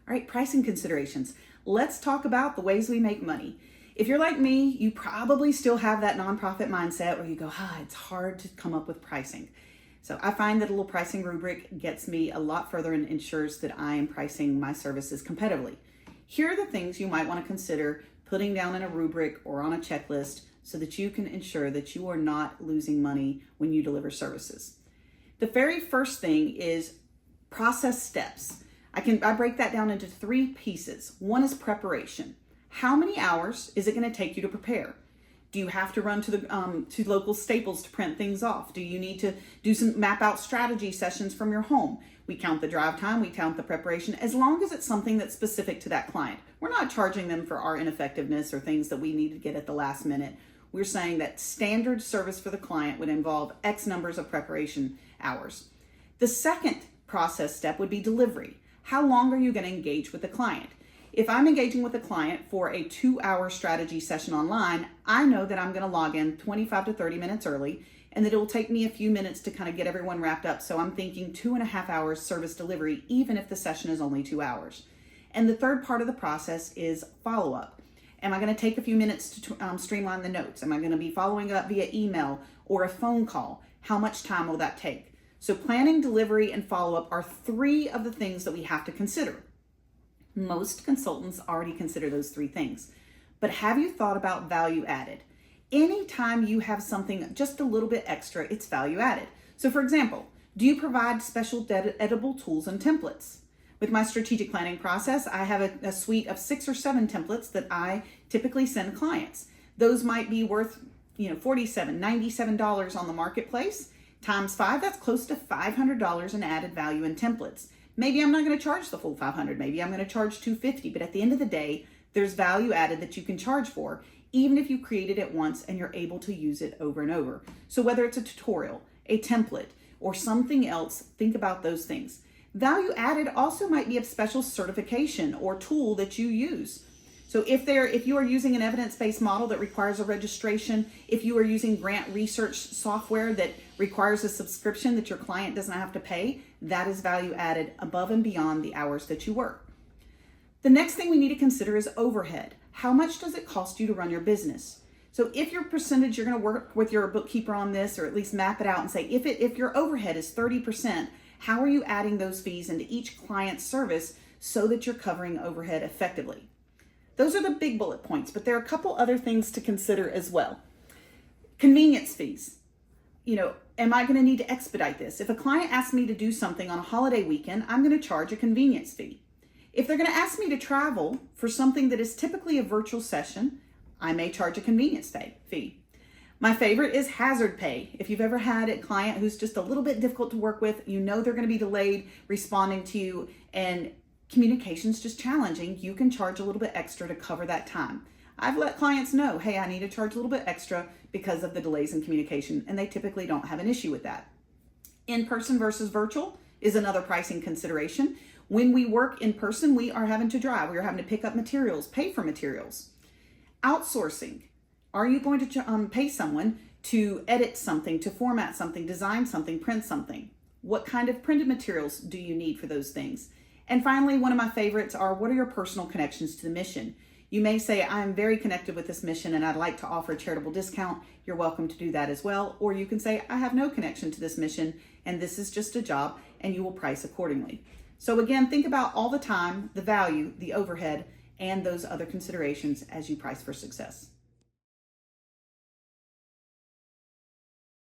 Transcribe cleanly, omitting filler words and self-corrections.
All right, pricing considerations. Let's talk about the ways we make money. If you're like me, you probably still have that nonprofit mindset where you go, it's hard to come up with pricing. So I find that a little pricing rubric gets me a lot further and ensures that I am pricing my services competitively. Here are the things you might want to consider putting down in a rubric or on a checklist so that you can ensure that you are not losing money when you deliver services. The very first thing is process steps. I break that down into 3 pieces. One is preparation. How many hours is it going to take you to prepare? Do you have to run to local Staples to print things off? Do you need to do some map out strategy sessions from your home? We count the drive time, we count the preparation, as long as it's something that's specific to that client. We're not charging them for our ineffectiveness or things that we need to get at the last minute. We're saying that standard service for the client would involve X numbers of preparation hours. The second process step would be delivery. How long are you going to engage with the client? If I'm engaging with a client for a 2-hour strategy session online, I know that I'm going to log in 25 to 30 minutes early and that it will take me a few minutes to kind of get everyone wrapped up. So I'm thinking 2.5 hours service delivery, even if the session is only 2 hours. And the third part of the process is follow-up. Am I going to take a few minutes to streamline the notes? Am I going to be following up via email or a phone call? How much time will that take? So planning, delivery, and follow-up are 3 of the things that we have to consider. Most consultants already consider those 3 things. But have you thought about value added? Anytime you have something just a little bit extra, it's value added. So for example, do you provide special editable tools and templates? With my strategic planning process, I have a suite of 6 or 7 templates that I typically send clients. Those might be worth $47, $97 on the marketplace. Times 5, that's close to $500 in added value in templates. Maybe I'm not going to charge the full $500. Maybe I'm going to charge $250. But at the end of the day, there's value added that you can charge for, even if you created it once and you're able to use it over and over. So whether it's a tutorial, a template, or something else, think about those things. Value added also might be a special certification or tool that you use. So if you are using an evidence-based model that requires a registration, if you are using grant research software that requires a subscription that your client doesn't have to pay, that is value added above and beyond the hours that you work. The next thing we need to consider is overhead. How much does it cost you to run your business? So if your percentage, you're going to work with your bookkeeper on this, or at least map it out and say, if your overhead is 30%, how are you adding those fees into each client's service so that you're covering overhead effectively? Those are the big bullet points, but there are a couple other things to consider as well. Convenience fees. Am I going to need to expedite this? If a client asks me to do something on a holiday weekend, I'm going to charge a convenience fee. If they're going to ask me to travel for something that is typically a virtual session, I may charge a convenience fee. My favorite is hazard pay. If you've ever had a client who's just a little bit difficult to work with, you know they're going to be delayed responding to you, and communication's just challenging, you can charge a little bit extra to cover that time. I've let clients know, hey, I need to charge a little bit extra because of the delays in communication, and they typically don't have an issue with that. In-person versus virtual is another pricing consideration. When we work in person, we are having to drive. We are having to pick up materials, pay for materials. Outsourcing. Are you going to pay someone to edit something, to format something, design something, print something? What kind of printed materials do you need for those things? And finally, one of my favorites are, what are your personal connections to the mission? You may say, I am very connected with this mission and I'd like to offer a charitable discount. You're welcome to do that as well. Or you can say, I have no connection to this mission and this is just a job, and you will price accordingly. So again, think about all the time, the value, the overhead, and those other considerations as you price for success.